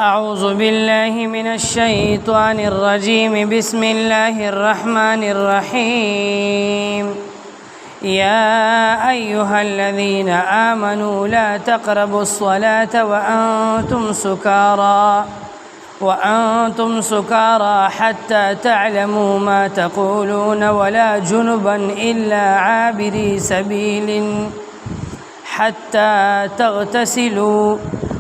أعوذ بالله من الشيطان الرجيم بسم الله الرحمن الرحيم يا أيها الذين آمنوا لا تقربوا الصلاة وأنتم سكارى حتى تعلموا ما تقولون ولا جنبا إلا عابري سبيل حتى تغتسلوا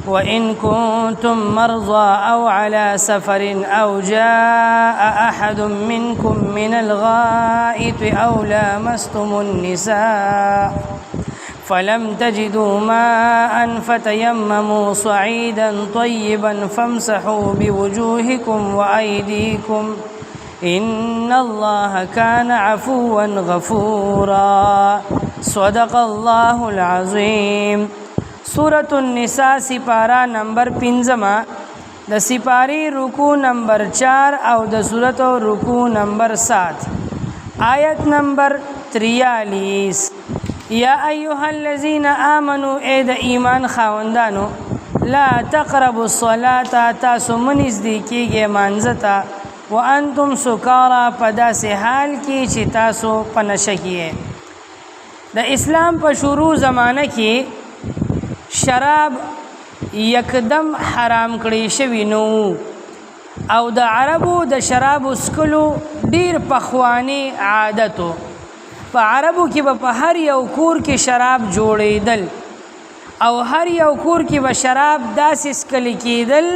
وإن كنتم مرضى أو على سفر أو جاء أحد منكم من الغائط أو لامستم النساء فلم تجدوا ماء فتيمموا صعيدا طيبا فامسحوا بوجوهكم وأيديكم إن الله كان عفوا غفورا صدق الله العظيم. سورة النساء سپارہ نمبر 15 د سپاری رکوع نمبر 4 او د سورت رکوع نمبر 7 آیت نمبر 43. یا ایها الذین آمنوا اے د ایمان خاوندانو لا تقربوا الصلاة تاسو منځدي کیږئ مانځتا وانتم سکارا په داسې حال کې چې تاسو په نشه کې. د اسلام په شروع زمانه کې شراب یکدم حرام کړی شوی نو او د عربو د شراب اسکلو ډیر پخوانی عادتو. په عربو کې به په هر یو کور کې شراب جوړېدل او هر یو کور کې به شراب داسې اسکلی کېدل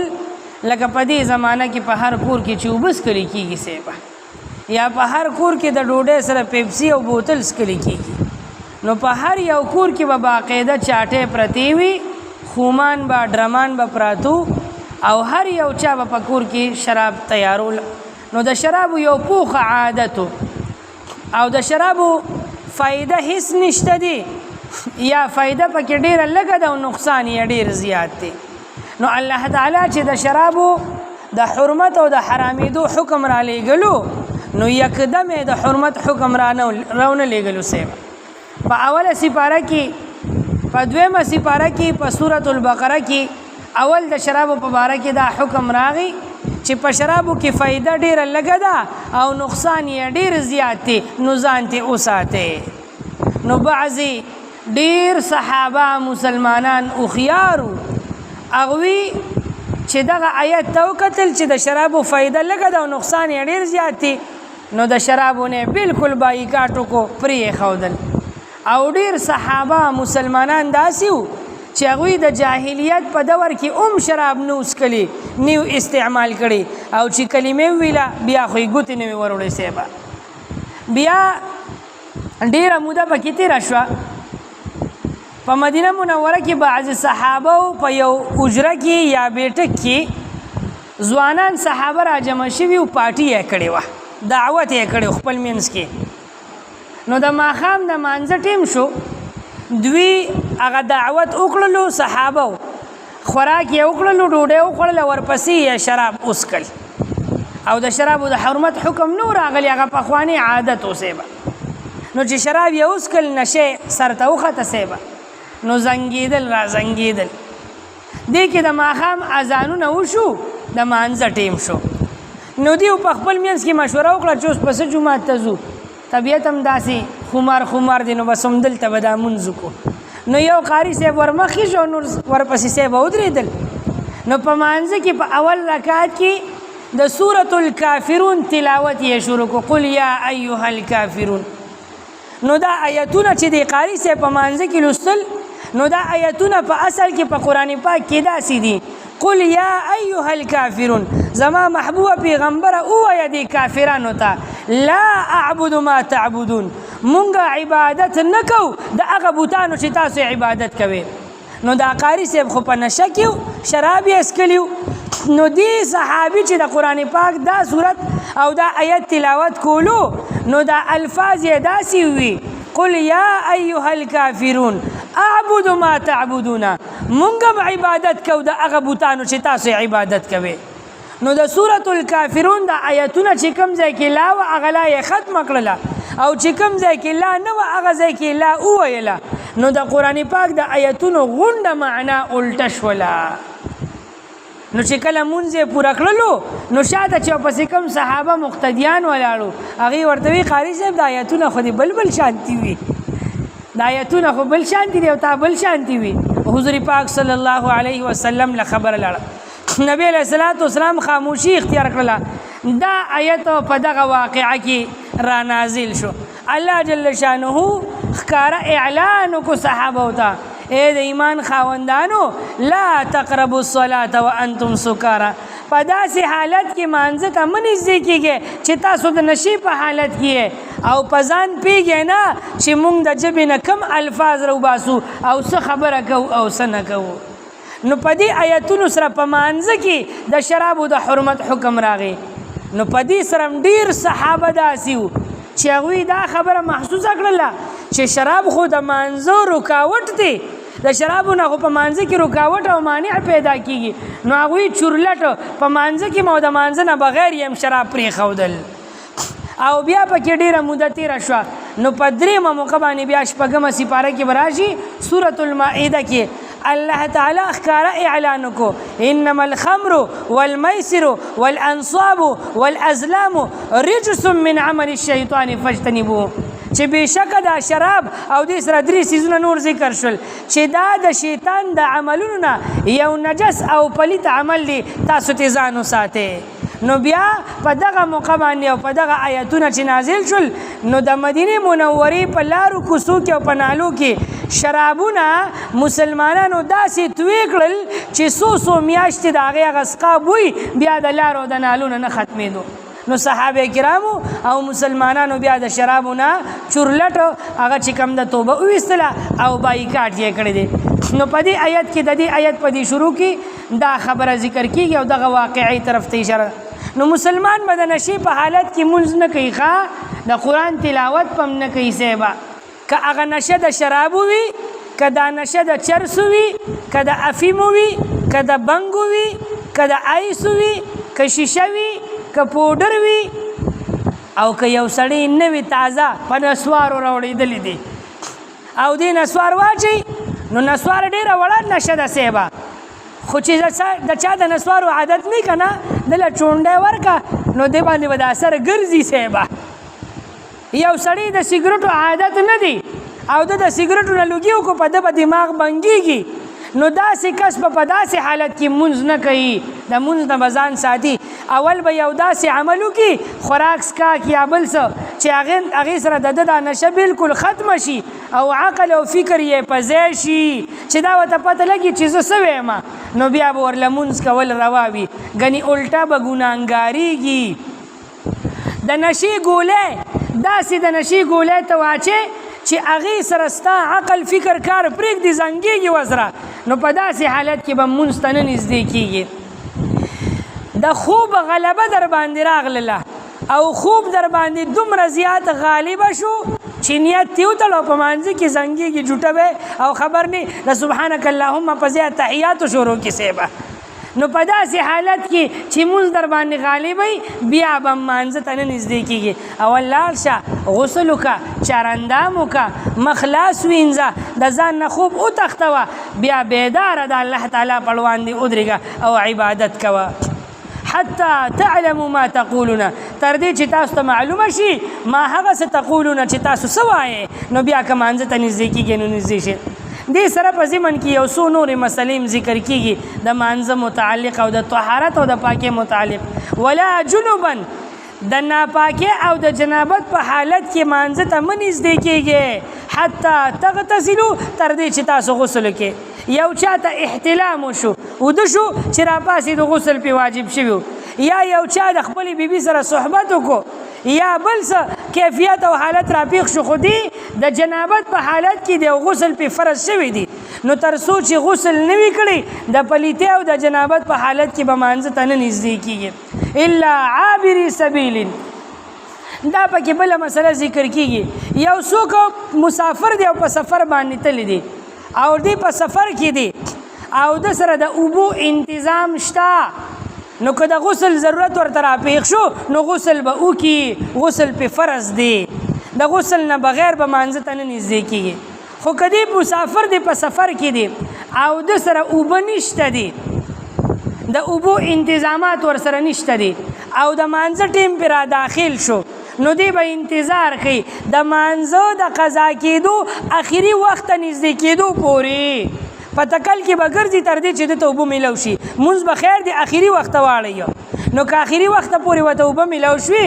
لکه په دې زمانه کې په هر کور کې چې اوبه اسکلی کېږي سیبه یا په هر کور کې د ډوډۍ سره پیپسي او بوتل اسکلی کېږي. نو په هر یو کور کې به باقاعده چاټې پرتی وي، خومان به ډرمان به پراتو او هر یو چا به په کور کې شراب تیارول. نو د شرابو یو پوخه عادتو او د شرابو فایده هیڅ نشته دی یا فایده پکې ډیره لږه ده او نقصان یې ډیر زیات دی. نو الله تعالی چې د شرابو د حرمت او د حرامېدو حکم را لېږلو نو یکدم د حرمت حکم راونه لېږلو سیبه. په اوله سپاره کې په دویمه سپاره کې په سورۃ البقره کې اول د شرابو په باره کې دا حکم راغی چې په شرابو کې فایده ډیره لږه ده او نقصان یې ډیر زیات دی نو ځان ته وساتئ. نو بعضې ډیر صحابه مسلمانان هوښیارو هغوی چې دغه آیت ته وکتل چې د شرابو فایده لږه ده او نقصان یې ډیر زیات دی نو د شرابو نه بالکل بایکاټ وکړو پرېښودل. او ډیر صحابه مسلمانان داسې وو چې هغوی د جاهلیت په دور کې شراب نو څښلي نیو استعمال کړي او چې کلمې ویله بیا خو یې ګوتې نه وې وروړې سیبه. بیا ډیره موده پکې تېره شوه په مدینه منوره کې بعضې صحابه په یو اجره کې یا بیټک کې ځوانان صحابه را جمع شوي و پارټي یې کړې وه دعوت یې کړی خپل منځ کې. نو د ماښام د مانځه ټیم شو دوی هغه دعوت وکړلو صحابه خوراک یې وکړلو ډوډۍ وخوړله ورپسې یې شراب وڅښل او د شرابو د حرمت حکم نو راغلی هغه پخواني عادت وسیبه. نو چې شراب یې وڅښل نشې سر ته وخته سیبه نو زنګېدل را زنګېدل. دې کې د ماښام اذانونه وشو د مانځه ټیم شو نو دیو په خپل منځ کې مشوره وکړه چې اوس پسه جومات ته ځو طبیعت هم داسې خمار دی نو بس همدلته به دا مونځ وکړو. نو یو قاري صاحب ورمخې شو نور ورپسې صاحب ودرېدل. نو په مانځه کې په اول رکعت کې د سورة الکافرون تلاوت یې شروع کړو قل یا ایها الکافرون. نو دا آیتونه چې دی قاري صاحب په مانځه کې لوستل نو دا آیتونه په اصل کې په قرآن پاک کې داسې دي قل یا ایها الکافرون زما محبوبه پیغمبره ووایه دې کافرانو ته لا اعبد ما تعبدون مونږ عبادت نه کوو د هغه بوتانو چې تاسو عبادت کوئ. نو دا قاري صاحب خو په نشه کې شراب یې څښلي نو دې صحابي چې د قرآن پاک دا صورت او دا آیت تلاوت کولو نو دا الفاظ یې داسې وي قل یا ایها الکافرون اعبد ما تعبدون مونږ عبادت کوو د هغه بوتانو چې تاسو عبادت کوئ. نو د سورة الکافرون د آیتونه چې کوم ځای کې لا وه هغه لا یې ختمه کړله او چې کوم ځای کې لا نه وه هغه ځای کې لا وویله نو د قرآن پاک د آیتونو غونډه معنا الټه شوله. نو چې کله مونځ یې پوره کړلو نو شاته چې پسې کوم صحابه مقتدیان ولاړو هغې ورته وی قاري صاحب د آیتونه خو دې بل شانتي وي د آیتونه خو بل شانتي دي او تا بل شانتي وي حضور پاک صلی الله علیه وسلم له خبره لاړه نبی علیه الصلاۃ والسلام خاموشي اختیار کړله دا آیت په دغه واقعه کې را نازل شو الله جل شانه ښکاره اعلان کو صحابه ته اے د ایمان خاوندانو لا تقربوا الصلاة وانتم سکارا په داسې حالت کې مانځه ته مه نږدې کېږئ چې تاسو د نشي په حالت کې او په ځان پوهېږئ نه چې موږ د ژبې نه کم الفاظ راوباسو او څه خبره کوو او څه نه کوو نو په دې آیتونو سره په مانځه کې د شرابو د حرمت حکم راغی نو په دې سره ډېر صحابه داسې وو چې هغوی دا خبره محسوسه کړله چې شراب خو د مانځه رکاوټ دی د شرابو نه خو په مانځه کې رکاوټ او مانع پیدا کېږي نو هغوی چورلټ په مانځه کې مو د مانځه نه بغیر یې هم شراب پرېښودل او بیا پکې ډېره موده تېره شوه نو په درېیمه موقع باندې بیا شپږمه سپاره کې به راشي سورة المائده کې الله تعالی ښکاره اعلان وکړو انما الخمر والمیسر والانصاب والازلام رجس من عمل الشیطان فاجتنبوه چې بېشکه دا شراب او دې سره درې څیزونه نور ذکر شول چې دا د شیطان د عملونو نه یو نجس او پلیت عمل دی تاسو ترې ځان وساتئ نو بیا په دغه موقع باندې او په دغه آیتونه چې نازل شول نو د مدینې منورې په لارو کوڅو کې او په نالو کې شرابونه مسلمانانو داسې توی کړل چې څو میاشتې د هغې هغه سقا بوی بیا د لارو د نالو نه ختمېدو نو صحابه کرامو او مسلمانانو بیا د شرابو نه چورلټ هغه چې کوم د توبه وویستله او بایکاټ یې کړی دی نو په دې آیت کې د دې آیت په دې شروع کې دا خبره ذکر کېږي او دغه واقعي طرف ته اشاره نو مسلمان به د نشې په حالت کې مونځ نه کوي ښه د قرآن تلاوت په هم نه کوي صحبه که هغه نشه د شرابو وي که دا نشه د چرسو وي که د افیمو وي که د بنګو وي که د آیسو وي که شیشه وي که پوډر وي او که یو سړی نوي تازه په نسوارو راوړېدلی دی او دې نسوار واچوي نو نسوار ډېره وړه نشه ده صحبه خو چې د چا د نسوارو عادت نه که نه دله چونډی ورکه نو دې باندې به د اثر ګرځي صحبه یو سړی د سګرټو عادت نه دی او د سګرټو نه لوګي وکړو په ده به دماغ بنګېږي نو داسې کس په داسې حالت کې مونځ نه کوي د مونځ نه به ځان ساتي اول به یو داسې عمل وکړي خوراک څښاک یا بل څه چې هغې سره د ده دا نشه بلکل ختمه شي او عقل او فکر یې په ځای شي چې دا ورته پته لګي چې زه څه ویم نو بیا به ورله مونځ کول روا وي ګنې الټا به ګناهګارېږي د نشې ګولۍ داسې د نشې ګولۍ ته واچې چې هغې سره ستا عقل فکر کار پرېږدي زنګېږي وسره نو په داسې حالت کې به مونځ ته نه نږدې کېږي د خوب غلبه در باندې راغلله او خوب در باندې دومره زیات غالبه شو چې نیت تې وتړو په مانځه کې زنګېږي جوټه به او خبر نه د سبحانک اللهم په ځای تحیاتو شروع کې صحبه نو په داسې حالت کې چې مونځ در باندې غالب وي بیا به مانځه ته نه نږدې کېږي اول لاړ شه غسل وکړه چارندام وکړه مخ لاس وینځه د ځان نه خوب وتښتوه بیا بیداره د الله تعالی په وړاندې ودرېږه او عبادت کوه حتی تعلموا ما تقولون تر دې چې تاسو ته معلومه شي ما هغه څه تقولون چې تاسو څه وایې نو بیا که مانځه ته نږدې کېږي نو نږدې شي دې سره په ضمن کې یو څو نورې مسلې ذکر کېږي د مانځه متعلق او د طهارت او د پاکۍ متعلق ولا جنوبا د ناپاکۍ او د جنابت په حالت کې مانځه ته مه نږدې کېږئ حتی تغتسلو تر دې چې تاسو غسل وکړئ یو چاته احتلام وشو وده شو چې راپاسېدو غسل پې واجب شوي یا یو چا د خپلې بیبي سره صحبت وکړو یا بل څه کیفیت او حالت راپیښ شو خو دی د جنابت په حالت کې دی او غسل پې فرض شوی دی نو تر څو چې غسل نه وي کړی د پلیتۍ او د جنابت په حالت کې به مانځه ته نه نږدې کېږي الا عابري سبیل دا پکې بله مسله ذکر کېږي یو څوک مسافر دی او په سفر باندې تللی دی او دی په سفر کې دی او د سره د اوبو انتظام شته نو که د غسل ضرورت ورته راپېښ شو نو غسل به وکړي غسل پې فرض دی د غسل نه بغیر به مانځه ته نه نږدې کېږي خو که دی مسافر دی په سفر کې دی او د سره اوبه نشته دی د اوبو انتظامات ورسره نشته دي او د مانځه ټیم پې را داخل شو نو دی به انتظار کوي د مانځه د قضا کېدو اخري وخت ته نږدې کېدو پورې په تکل کې به ګرځي تر دې چې دته اوبه میلو شي مونځ به خیر دی اخري وخت ته واړوي نو که اخري وخت پورې ورته اوبه میلو شوي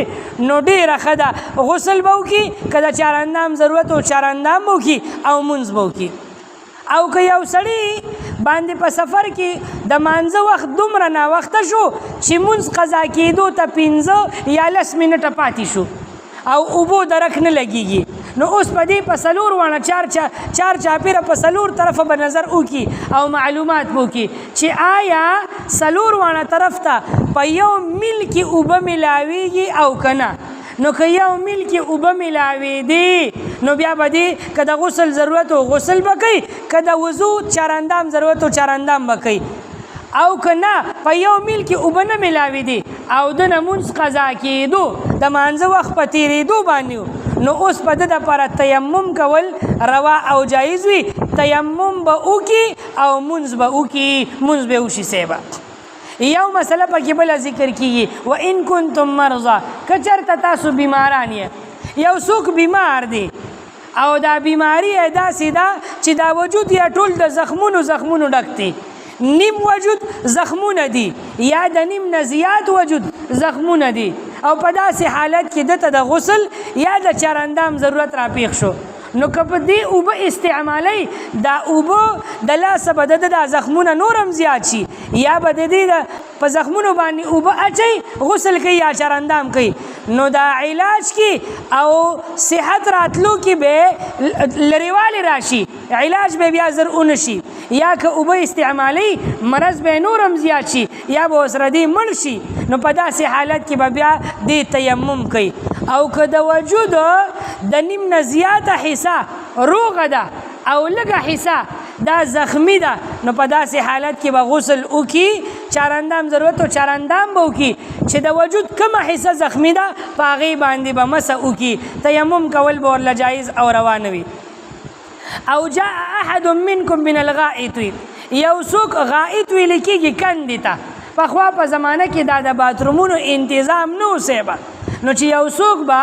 نو ډېره ښه ده غسل به وکړي که د چاراندام ضرورت و چاراندام به وکړي او مونځ به وکړي او که یو سړي باندې په سفر کې د مانځه وخت دومره ناوخته شو چې مونځ قضا کېدو ته 15 یا 10 منټه پاتې شو او اوبو درک نه لګېږي نو اوس په دې په څلور وانه چار چاپېره په څلور طرفه به نظر وکړي او معلومات به وکړي چې آیا څلور وانه طرف ته په یو میل کې اوبه میلاویږي او که نه نو که یو میل کې اوبه میلاوېدې نو بیا به دې که د غسل ضرورت و غسل به کوي که د وضو چاراندام ضرورت و چاراندام به کوي او که نه په یو میل کې اوبه نه میلاوېدې او د مونځ قضا کېدو د مانځه وخت په تېرېدو باندې نو اوس په ده دپاره تیمم کول روا او جایز وي تیمم به وکړي او مونځ به وکړي مونځ به وشي صیبه یو مسله پکې بله ذکر کیږي و ان کنتم مرضا که چېرته تاسو بیماران یې یو څوک بیمار دی او دا بیماری یې داسې ده چې دا وجود یا ټول د زخمونو ډک دی نیم وجود زخمونه دي یا د نیم نه زیات وجود زخمونه دي او په داسې حالت کې دته د غسل یا د چاراندام ضرورت راپېښ شو نو که په دې اوبه استعمالی دا اوبه د لاسه به د دا زخمونه نورم زیات شي یا به د دې په زخمونو باندې اوبه اچوي غسل کوي یا چاراندام کوي نو دا علاج کې او صحت راتلو کې به لرېوالی راشي علاج به بیا زر اونشي یا که اوبه استعمالی مرض به نورم زیات شي یا به ورسره دې مړ شي نو په داسې حالت کې به بیا دې تیمم کوي او که د وجود د نیم نه زیاته حصه روغه ده او لږه حصه دا زخمی ده نو په داسې حالت کې به غسل وکړي چاراندام ضرورت و چاراندام به وکړي چې د وجود کومه حصه زخمی ده په هغې باندې به مسح وکړي تیمم کول به ورله جایز او روا نه وي او جاء احد منکم من الغائط یو څوک غائط ویل کېږي کندې ته پخوا په زمانه کې دا د باترومونو انتظام نه وسیبه نو چې یو څوک به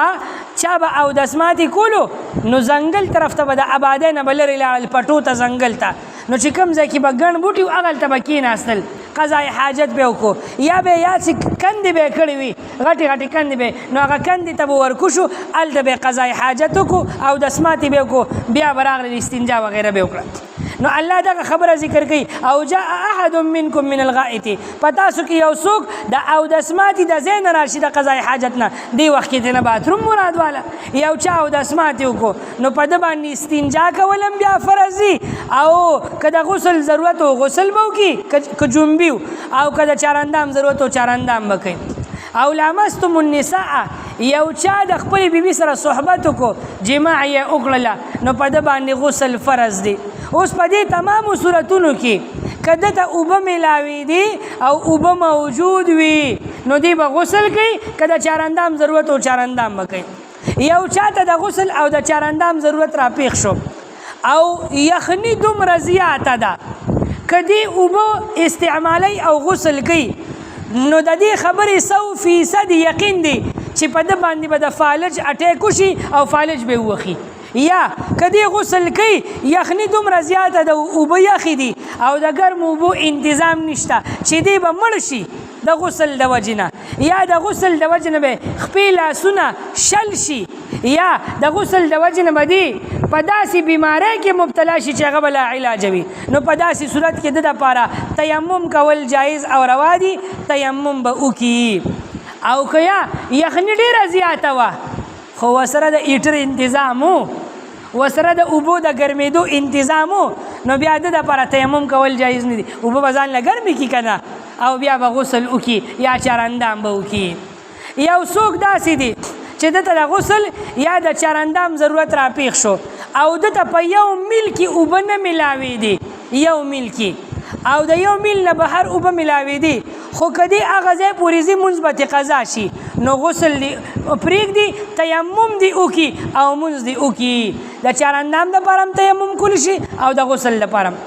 چا به اودسماتې کولو نو ځنګل طرف ته به د آبادۍ نه به لرې لاړل پټو ته ځنګل ته نو چې کوم ځای کې به ګڼ بوټي و هغلته به کېناستل قضای حاجت به وکړو یا به یا چې کندې به یې کړې وي غټې غټې کندې به نو هغه کندې ته به ورکو شو هلته به یې قضای حاجت وکړو اودسماتې به وکړو بیا به راغلل استنجا وغیره به وکړه نو الله دغه خبره ذکر کوي او جاء احد منکم من الغائط په تاسو کې یو څوک د اودسماتې د ځای نه راشي د قضای حاجت نه دې وخت کې نه باتروم مراد والا یو چا اودسماتې وکړو نو په ده باندې استنجا کول هم بیا فرض دي او که د غسل ضرورت و غسل به وکړي که جنبي او که د چاراندام ضرورت و چاراندام به کوي او لامستم النساء یو چا د خپلې بیبي سره صحبت وکړو جماع یې وکړله نو په ده باندې غسل فرض دی اوس په دې تمامو صورتونو کې که دته اوبه میلاوېدي او اوبه موجود وي نو دی به غسل کوي که د چاراندام ضرورت او چاراندام به کوي یو چاته د غسل او د چاراندام ضرورت راپېښ شو او یخني دومره زیاته ده که دې اوبه استعمالی او غسل کوي نو د دې خبرې 100% یقین دی چې په ده باندې به د فالج اټیک وشي او فالج به ووخي یا که دې غسل کوي یخني دومره زیاته ده اوبه یخې دي او د ګرمو اوبو انتظام نشته چې دی به مړ شي د غسل د وجې نه یا د غسل د وجې نه به خپې لاسونه شل شي یا د غسل د وجې نه به دی په داسې بیماری کې مبتلا شي چې هغه به لا علاج وي نو په داسې صورت کې د دپاره تیمم کول جایز او روا دي تیمم به وکړي او که یا یخني ډېره زیاته وه خو ورسره د هیټر انتظام و ورسره د اوبو د ګرمېدو انتظام و نو بیا د دپاره تیمم کول جایز نه دي اوبه به ځان له ګرمې کړي که نه او بیا به غسل وکړي یا چاراندام به وکړي یو څوک داسې دی چې دته د غسل یا د چاراندام ضرورت راپېښ شو او دته په یو میل کې اوبه نه میلاوېدي یو میل کې او د یو میل نه بهر اوبه میلاوېدي خو که دې هغه ځای پورې ځي مونځ به ترې قضا شي نو غسل دې پرېږدي تیمم دې وکړي او مونځ دې وکړي د چاراندام دپاره هم تیمم کولی شي او د غسل دپاره هم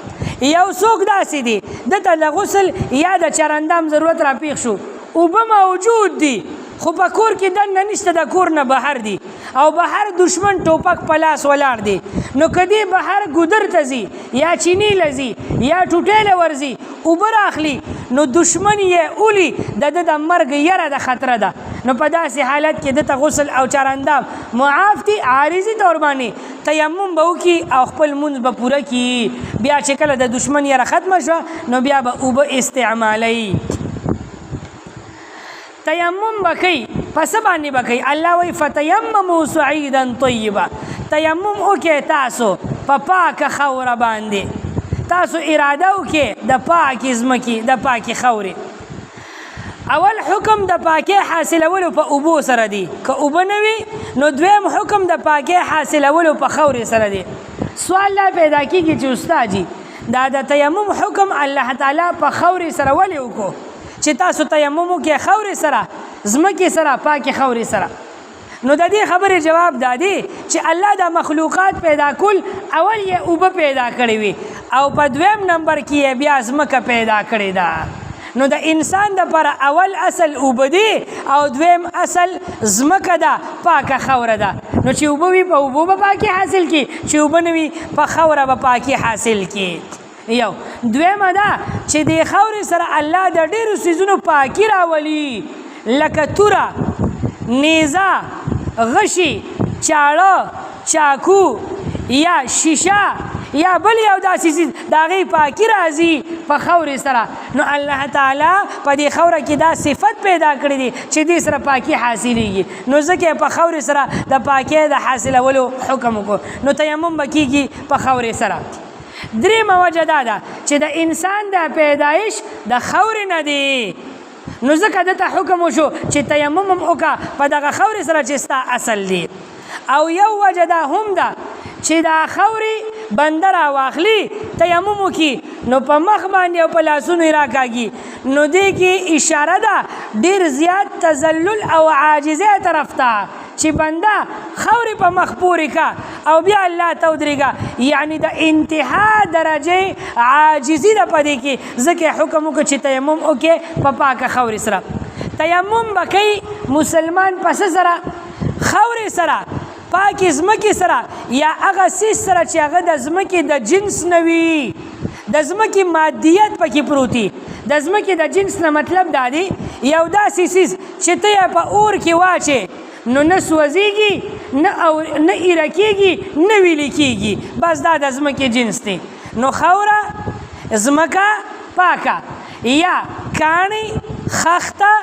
یو څوک داسې دی دته د غسل یا د چرندام ضرورت راپېښ شو اوبه موجود دي خو په کور کې دننه نشته د کور نه بهر دي او بهر دشمن ټوپک په لاس ولاړ دی نو که دی بهر ګودر ته ځي یا چینی له ځي یا ټوټې له ورځي اوبه راخلي نو دشمن یې اولی د ده د مرګ یره د خطره ده نو په داسې حالت کې دته غسل او چرندام معاف دي عارضي طور باندې تیمم به وکړي او خپل لمونځ به پوره کړي بیا چې کله د دشمن یره ختمه شوه نو بیا به اوبه استعمالوي تیمم بکی پس باندې بکی الله وی فتیمموا صعیدا طیبا تیمم وکړئ تاسو په پاکه خوره باندې تاسو اراده وکړئ د پاکې ځمکې د پاکې خورې اول حکم د پاکۍ حاصلولو په اوبو سره دی که اوبه نه وي نو دویم حکم د پاکۍ حاصلولو په خورې سره دی سوال لا پیدا کېږي چې استاد جي دا د تیمم حکم الله تعالی په خورې سره ولې وکړو چې تاسو تیمم وکړئ خورې سره ځمکې سره پاکې خورې سره نو د دې خبرې جواب دا دی چې الله دا مخلوقات پیدا کول اول یې اوبه پیدا کړې وي او په دویم نمبر کې یې بیا ځمکه پیدا کړې ده نو د انسان دپاره اول اصل اوبه دي او دویم اصل ځمکه ده پاکه خوره ده نو چې اوبه وي په اوبو به پاکي حاصل کړي چې اوبه نه وي په خوره به پاکي حاصل کړي یو دویمه ده چې د خورې سره الله د ډېرو څیزونو پاکي راولي لکه توره نیزه غشي چاړه چاکو یا شیشه یا بل یو داسې څیز د هغې پاکي راځي په خورې سره نو الله تعالی په دې خوره کې دا صفت پیدا کړی دی چې دې سره پاکي حاصلېږي نو ځکه په خورې سره د پاکۍ د حاصلولو حکم وکړو نو تیمم به کېږي په خورې سره درېیمه وجه دا ده چې د انسان د پیدایش د خورې نه دی نو ځکه دته حکم وشو چې تیمم هم وکړه په دغه خورې سره چې ستا اصل دی او یو وجه دا هم ده چې دا خورې بنده راواخلي تیمم وکړي نو په مخ باندې او په لاسونو یې راکاږي نو دې کې اشاره ده ډېر زیات تذلل او عاجزۍ طرف ته چې بنده خورې په مخ پورې کا او بیا الله ته ودرېږه یعنی د انتها درجې عاجزي ده په دې کې ځکه حکم وکړه چې تیمم وکړې په پاکه خورې سره تیمم به کوي مسلمان پس سره خورې سره پاکې ځمکې سره یا هغه څیز سره چې هغه د ځمکې د جنس نه وي د ځمکې مادیت پکې پروت وي د ځمکې د جنس نه مطلب دا دی یو داسې څیز چې ته یې په اور کې واچې نو نه سوځېږي نه ایره کېږي نه ویلې کېږي بس دا د ځمکې جنس دی نو خوره ځمکه پاکه یا کاڼي خښته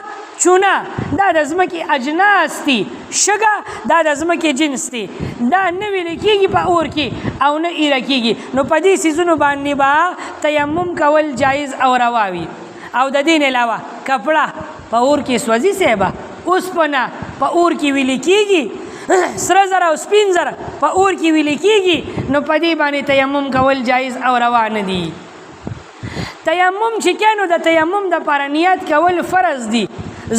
چونه دا د ځمکې اجناس دي شګه دا د ځمکې جنس دی دا نه ویلې کېږي په اور کې او نه ایره کېږي نو په دې څیزونو باندې به تیمم کول جایز او روا وي او د دې نه علاوه کپړه په اور کې سوځي صاحبه اوسپنه په اور کې ویلې کېږي سره زر او سپین زر په اور کې ویلې کېږي نو په دې باندې تیمم کول جایز او روا نه دي تیمم چې کې نو د تیمم دپاره نیت کول فرض دي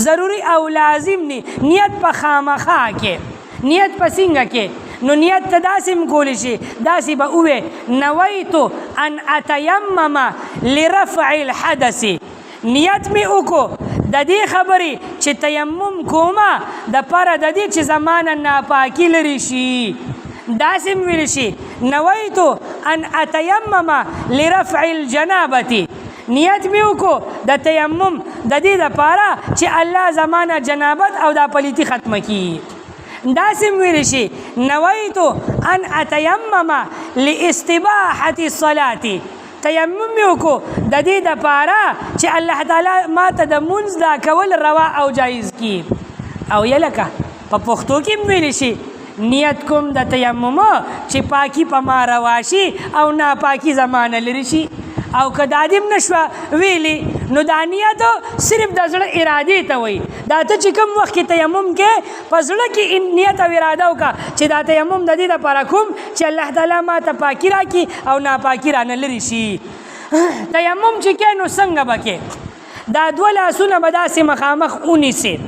ضروری او لازم دی نیت په خامخا کې نیت په څنګه کې نو نیت ته داسې هم کولی شي داسې به ووې نویتو ان اتیمم لرفع الحدث نیت مې وکړو د دې خبرې چې تیمم کومه دپاره د دې چې زمانه ناپاکي لرې شي داسې هم ویلی شي نویتو ان اتیمم لرفع الجنابة نیت مې وکړو د تیمم د دې دپاره چې الله زمانه جنابت او دا پلیتي ختمه کړي داسې هم ویلی شي نویتو ان اتیمم لاستباحة الصلاة تیمم مې وکړو د دې دپاره چې الله تعالی ما ته د مونځ دا کول روا او جایز کړي او یا لکه په پښتو کې هم ویلی شي نیت کوم د تیمم چې پاکي په ما روا شي او ناپاکي زمانه لرې شي او که دا دې هم نشوه ویلي نو دا نیت صرف د زړه ارادې ته وایي دا ته چې کوم وخت کې تیمم کې په زړه کې نیت او اراده وکړه چې دا تیمم د دې دپاره کوم چې الله تعالی ما ته پاکي راکړي او ناپاکي رانه لرې شي تیمم چې کې نو څنګه به کې دا دوه لاسونه به داسې مخامخ ونیسې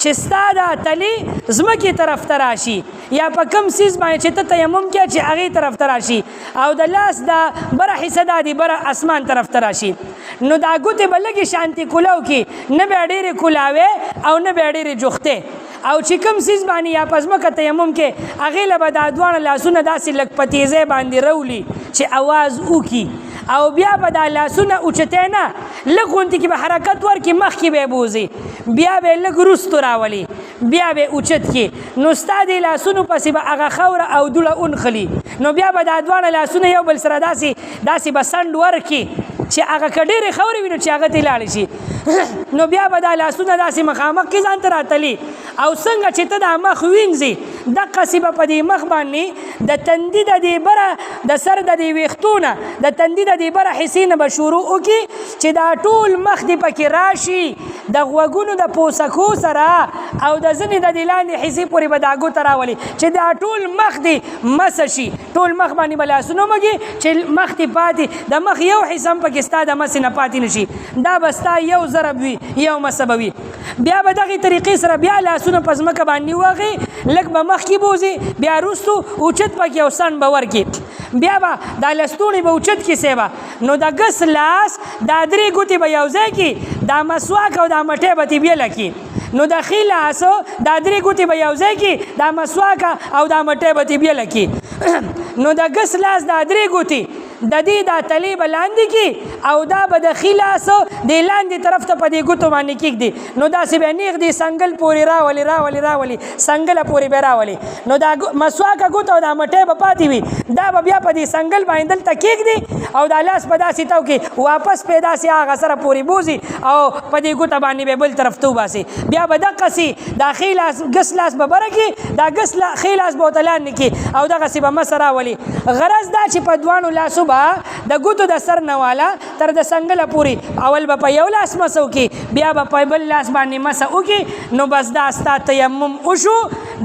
چې ستا دا تلی ځمکې طرف ته راشي یا په کوم څیز باندې چې ته تیمم کې چې هغې طرف ته راشي او د لاس دا بره حصه دا دی بره اسمان طرف ته راشي نو دا ګوتې به لږې شانتې کولاو کې نه به یې ډېرې کولاوې او نه به یې ډېرې جوختې او چې کوم څیز باندې یا په ځمکه تیمم کې هغې له به دا دواړه لاسونه داسې لږ په تیزۍ باندې راولي چې اواز وکړي او بیا به دا لاسونه اوچتی نه لږ غوندې کې به حرکت ورکړي مخکې به یې بوځي بیا به یې لږ وروستو راولي بیا به یې اوچت کړي نو ستا دې لاسونو پسې به هغه خاوره او دوړه ونښلي نو بیا به دا دواړه لاسونه یو بل سره داسې به سنډ ورکړي چې هغه که ډېرې خاورې وي نو چې هغه ترې لاړې شي نو بیا به دا لاسونه داسې مخامخ کې ځان ته راتلي او څنګه چې ته دا مخ وینځې دقسې به په دې مخ باندې د تندي د دې بره د سر د دې ویښتو نه د تندي د دې بره حصې نه به شروع وکړي چې دا ټول مخ دې پکې راشي د غوږونو د پوسکو سره او د ځینې د دې لاندې حصې پورې به دا ګوته راولي چې دا ټول مخ دې مسه شي ټول مخ باندې به لاسونه ومږي چې مخ دې پاتې د مخ یو حصه هم پکې ستا د مسې نه پاتې نه شي دا به ستا یو ضرب وي یو مسه به وي بیا به دغې طریقې سره بیا لاسونه په ځمکه باندې ووهي لږ به مخکې بوځي بیا وروستو اوچت پکې او سنډ به ورکړي بیا به دا لستوڼې به اوچت کړي سیبه نو د ګس لاس دا درې ګوتې به یو ځای کړي دا مسواک او دا مټۍ به ترې بېله کړي نو د ښي لاسو دا درې ګوتې به یو ځای کړي دا مسواک او دا مټۍ به ترې بېله کړي نو د ګس لاس دا درې ګوتې د دې دا تلې به لاندې کړي او دا به د ښي لاسو د لاندې طرف ته په دې ګوتو باندې کېږدي نو داسې به نیغ دې سنګل پورې راولي سنګله پورې به راولي نو دا مسواکه ګوته او دا مټۍ به پاتې وي دا به بیا په دې سنګل باندې دلته کېږدي او دا لاس به داسې تاو کې واپس پې داسې هغه سره پورې بوځي او په دې ګوته باندې به بل طرف ته وباسي بیا به دقسې دا ښي لاس ګس لاس به بره کړي دا ښي لاس به ورته لاندې کړي او دغسې به مسه راولي غرض دا چې په دوانو لاسو به د ګوتو د سر نه والا تر د سنګله پورې اول به په یو لاس مسه وکړي بیا به په بل لاس باندې مسه وکړي نو بس دا ستا تیمم وشو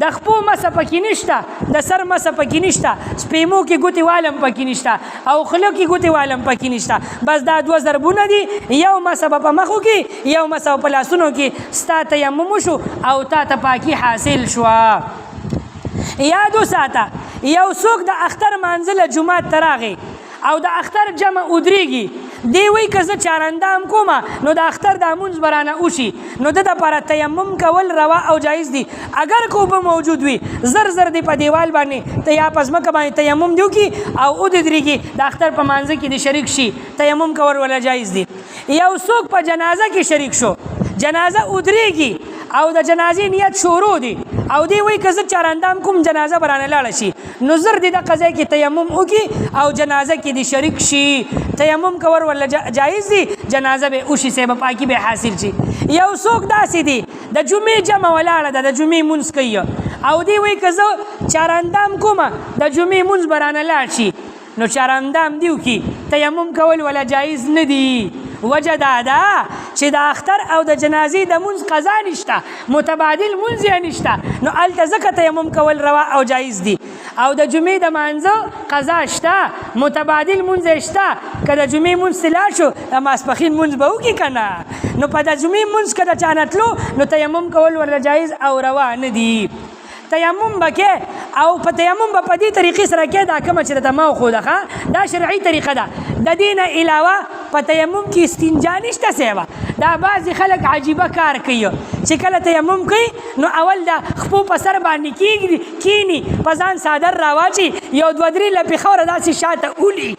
د خپو مسه پکې نشته د سر مسه پکې نشته سپیمو کې ګوتې والم پکې نشته او خولو کې ګوتې والم پکې نشته بس دا دوه ضربونه دي یو مسه به په مخو کې یو مسه په لاسونو کې ستا تیمم وشو او تا ته پاکي حاصل شوه یاد وساته یو څوک د اختر منزله جومات ته راغی او د اختر جمع ودرېږي دی وایي که زه چارندام کومه نو د اختر دا مونځ به رانه وشي نو ده دپاره تیمم کول روا او جایز دي اگر که اوبه موجود وي زر دې په دیوال باندې یا په ځمکه باندې تیمم دي وکړي او ودرېږي د اختر په مانځه کې د شریک شي تیمم کول ولا جایز دي یو څوک په جنازه کې شریک شو جنازه ودرېږي او د جنازې نیت شروع دی او دی وایي که زه چارندام کوم جنازه به رانه لاړه شي نو زر دې دغه ځای کې تیمم وکړي او جنازه کې دې شریک شي تیمم کول ولا جایز دي جنازه به وشي صاحب پاکي به حاصل شي یو څوک داسې دی د جمعې جمع ولاړه ده د جمعې مونځ کوي او دی وایي که زه چارندام کومه د جمعې مونځ به رانه لاړ شي نو چارندام دی وکړي تیمم کول ولا جایز نه دي وجه دا ده چې د اختر او د جنازې د مونځ قضا نشته متبادل مونځ یې نشته نو هلته ځکه تیمم کول روا او جایز دي او د جمعې د مانځه قضا شته متبادل مونځ یې شته که د جمعې مونځ ته لاړ شو د ماسپښین مونځ به وکړي که نه نو په د جمعې مونځ که د چا نه تلو نو تیمم کول ورله جایز او روا نه دي تیمم به کې او په تیمم به په دې طریقې سره کې دا کومه چې درته ما وښوده دا شرعي طریقه ده د دې نه علاوه په تیمم کې استنجا نشته سیوه دا بعضې خلک عجیبه کار کوي چې کله تیمم کوي نو اول د خپو په سر باندې کینی په ځان څادر راواچي یو دوه درې لپې خاوره داسې شاته اولي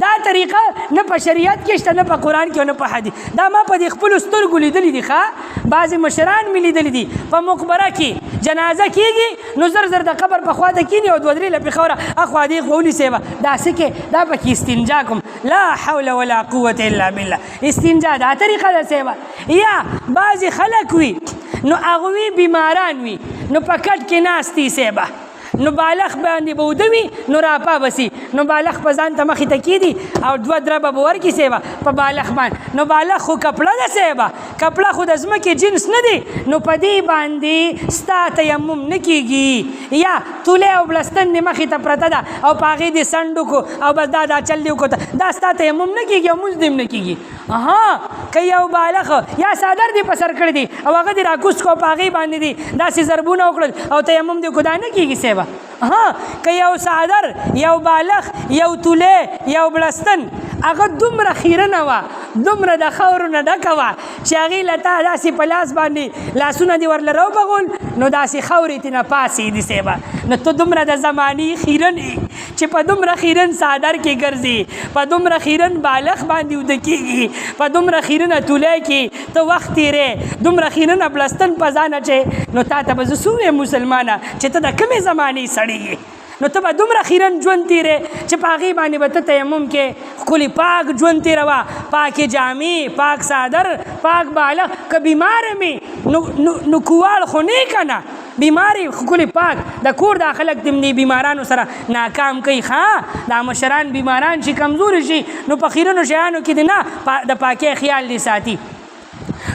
دا طریقه نه په شریعت کې شته نه په قرآن کې او نه په حدیث دا ما په دې خپلو سترګو لیدلي دي بعضې مشران مې لیدلي دي په مقبره کې جنازه کېږي نو زر د قبر په خوا ته کیني او دوه درې لپې خاوره اخوا دې خوا ونیسېبه دا څه کې دا پکې استنجا کوم لا حول ولا قوة الا بالله استنجا دا طریقه ده سیبه یا بعضې خلک وي نو هغوی بیماران وي نو په کټ کې ناستي سیبه نو بالغ باندې به اوده وي نو راپا بسي نو بالغ په ځان ته مخې ته کېدي او دوه دربه به ورکړي سیبه په بالغ باندې نو بالغ خو کپړه ده سیبه کپړه خو د ځمکې جنس نه دی نو په دې باندې ستا تیمم نه کېږي یا تولی او بلستن دې مخې ته پرته ده او په هغې دې سنډ وکړو او بس دا چل دې وکړو دا ستا تیمم نه کېږي او مونځ دې هم نه کېږي که یو بالغ یا څادر دې په سر کړی دی او هغه دې راکوز کو په هغې باندې دي داسې ضربونه وکړل او تیمم دې وکړو دا نه کېږي صیبه که یو څادر یو بالغ یو تولی یو بړستن هغه دومره خیره نه وه دومره د خاورو نه ډکه وه چې هغې له تا داسې په لاس باندې لاسونه دې ورله راوبغول نو داسې خاورې ترې نه پاسېدي صیبه نو ته دومره د زمانې خیرن چې په دومره خیرن څادر کې ګرځي په دومره خیرن بالغ باندې وده کېږي په دومره خیرنه تولی کې ته وخت تېرې دومره خیرنه بړستن په ځان اچې نو تا ته به زه څه ووایم مسلمانه چې ته د کومې زمانې سړی یې نو ته به دومره خیرن ژوند تېرې چې په هغې باندې به ته تیمم کې ښکلي پاک ژوند تېروه پاکې جامې پاک څادر پاک بالغ که بیماره مې نو کوواړ خو نه که نه بیماری ښکلي پاک د کور دا خلک دې بیمارانو سره ناکام کوي ښه دا مشران بیماران شي کمزوري شي نو په خیرنو شیانو کې دې نه د پاکۍ خیال دې ساتي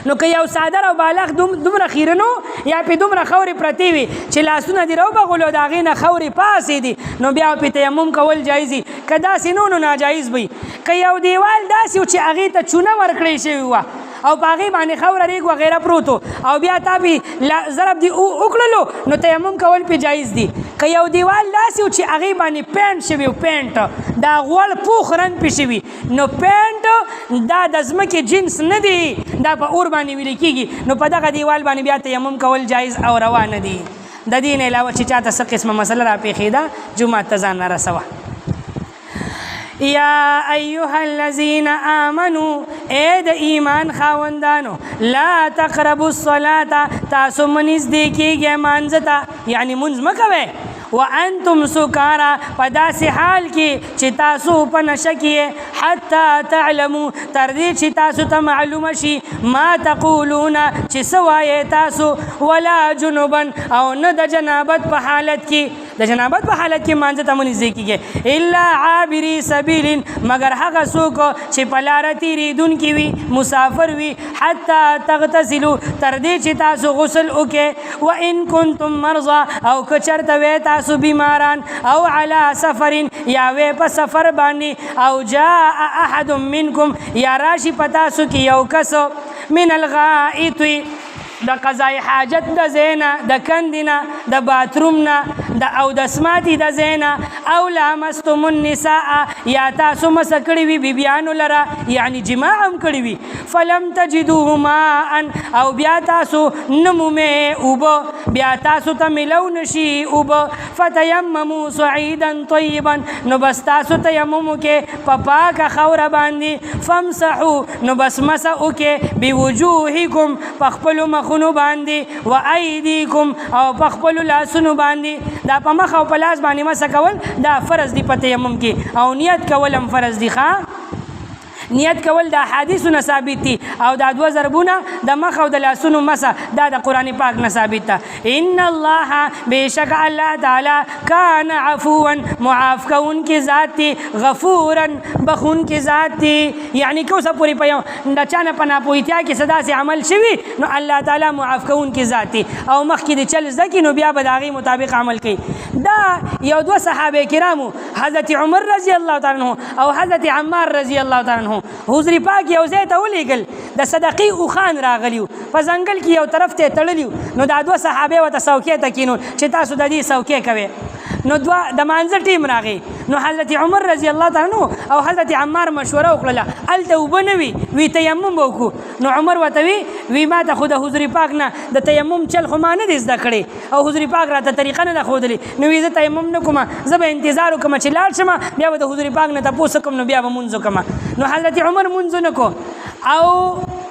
نو که یو څادر او بالغ دومره خیرنو یا پې دومره خاورې پرتې وي چې لاسونه دې راوبغولو د هغې نه خاورې پاسې دي نو بیا پې تیمم کول جایز دي که داسې نو ناجایز وي که یو دیوال داسې و چې هغې ته چونه ورکړې شوې وه او په هغې باندې خاوره ریګ وغیره پروت او بیا تا پې ضرب دې وکړلو نو تیمم کول پې جایز دي که یو دیوال داسې و چې هغې باندې پینټ شوي و پینټ دا غوړ پوخ رنګ پې شوي نو پینټ دا د ځمکې جنس نه دی دا په اور باندې ویلې کېږي نو په دغه دیوال باندې بیا تیمم کول جایز او روا نه دي د دې نه علاوه چې چاته څه قسمه مسله را پېښېده جومات ته ځان نه رسوه یا ایها الذین آمنوا اے د ایمان خاوندانو لا تقربوا الصلاة تاسو منځ کېږئ مانځه ته یعنی منځ مه کوئ وانتم سکارا په داسې حال کې چې تاسو په نشه کې حتی تعلموا تر دې چې تاسو ته معلومه شي ما تقولون چې څه وایئ تاسو ولا جنوبا او نه د جنابت په حالت کې د جنابت په حالت کې مانځه ته منځ کېږئ الا عابري سبیل مگر هغه څوک چې په لاره تېرېدونکي وي مسافر وي حتی تغتسلوا تر دې چې تاسو غسل وکړئ وان کنتم مرضا او که چېرته وی تاسو بیماران او علی سفر یا وی په سفر باندې او جاء احد منکم یا راشي په تاسو کې یو کس من الغائط د قضای حاجت د زینا د کندینا د باترومنا د او د سماتی د زینا او لامستم النساء یا تاسو مس کړی وي بیبیانو لره یعنی جماع هم کړی وي فلم تجدوه ماء او بیا تاسو نمومه اوبه بیا تاسو ته ملو نشي اوبه فتیمموا صعیدا طیبا نو بس تاسو تیمم کې په پاکه خاوره باندې فامسحوا نو بس مسح وکړئ بوجوهکم په خپلو مخونو باندې و ایدیکم او په خپلو لاسونو باندې دا په مخ او په لاس باندې مسح کول دا فرض دی په تیمم کې او نیت کول هم فرض دی نیت کول د حدیثونه ثابت دي او دا دوه ضربونه د مخ او د لاسونو مسح دا د قرآن پاک نه ثابت ده ان الله بشک الله تعالی کان عفوا معاف کوونکی ذات دی غفورا بخونکی ذات دی یعنی که اوسه پورې په د چا نه په ناپوهتیا کې څه داسې عمل شوي نو الله تعالی معاف کوونکی ذات دی او مخکې د چل زده کړي نو بیا به د هغې مطابق عمل کوي دا یو دوه صحابه کرامو حضرت عمر رضی الله تعالی عنه او حضرت عمار رضی الله تعالی عنه حضور پاک یو ځای ته ولیږل د صدقې اوښان راغلي وو په ځنګل کې یو طرف ته تړلي نو دا دوه صحابې ورته څوکۍ ته کینول چې تاسو د دې څوکۍ کوئ نو دوه د مانځه ټیم راغی نو حضرت عمر رضی الله تعالی عنه او حضرت عمار مشوره وکړله هلته اوبه نه وي تیمم به وکړو نو عمر ورته وی ما ته خو د حضور پاک نه د تیمم چل خو ما نه دی زده کړی او حضور پاک راته طریقه نه ده ښودلې نو وی زه تیمم نه کوم زه به انتظار وکړم چې لاړ شم بیا به د حضور پاک نه تپوس وکړم نو بیا به مونځ وکړم نو حضرت عمر مونځ نه کو او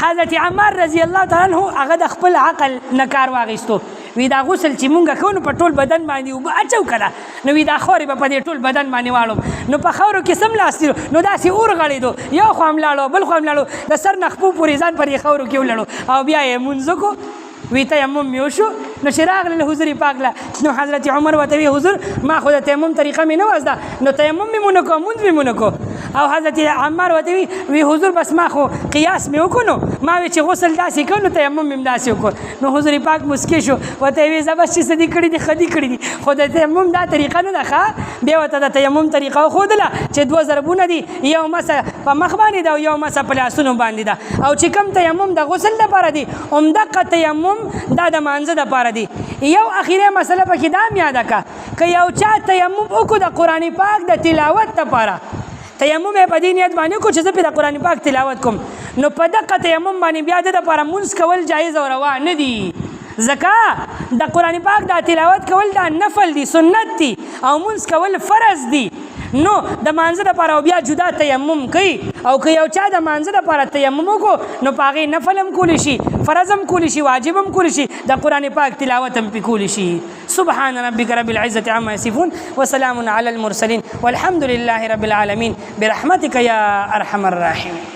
حضرت عمار رضی الله تعالی عنه هغه د خپل عقل نه کار واخیستو وی دا غسل چې مونږ کوو نو په ټول بدن باندې اوبه اچو کړه نو وی دا خاورې به په دې ټول بدن باندې واړم نو په خاورو کې سم لاس نو داسې اور غړېدو یو خوا هم لاړو بل خوا هم لاړو د سر نه خپو پورې ځان پر یې خاورو کې ولړو او بیا یې مونځ وکړو وی تیمم مې وشو نو چې راغله حضور پاک له نو حضرت عمر ورته وی حضور ما خو د تیمم طریقه مې نه وه زده نو تیمم مې مو نه کو مونځ مې مو نه کو او حضرت عمار ورته وی حضور بس ما خو قیاس مې وکړو ما وی چې غسل داسې کړو تیمم مې داسې وکړو نو حضور پاک مسکی شو ورته وی زبر چې سدي کړی دي خدي کړی دي خو د تیمم دا طریقه نه ده ښه بیا ورته د تیمم طریقه ښودله چې دوه ضربونه دي یو مسه په مخ باندې ده او یو مسه په لاسونو باندې ده او چې کوم تیمم د غسل لپاره دي همدغه تیمم دا د مانځه دپاره دي یو اخیری مسله پکې دا هم یاده کړه که یو چا تیمم وکړو د قرآن پاک د تلاوت لپاره تیمم یې په دې نیت باندې وکړو چې زه پرې د قرآن پاک تلاوت کوم نو په دغه تیمم باندې بیا د دپاره مونځ کول جایز او روا نه دي ځکه د قرآن پاک دا تلاوت کول دا نفل دي سنت دي او مونځ کول فرض دي نو د مانځه لپاره بیا جدا تیمم کوي او که یو چا د مانځه لپاره تیمم وکړو نو په هغې نفل هم کولی شي فرض هم کولی شي واجب هم کولی شي د قرآن پاک تلاوت هم پې کولی شي سبحان ربك رب العزة عما يصفون وسلام على المرسلين والحمد لله رب العالمين برحمتك يا أرحم الراحمين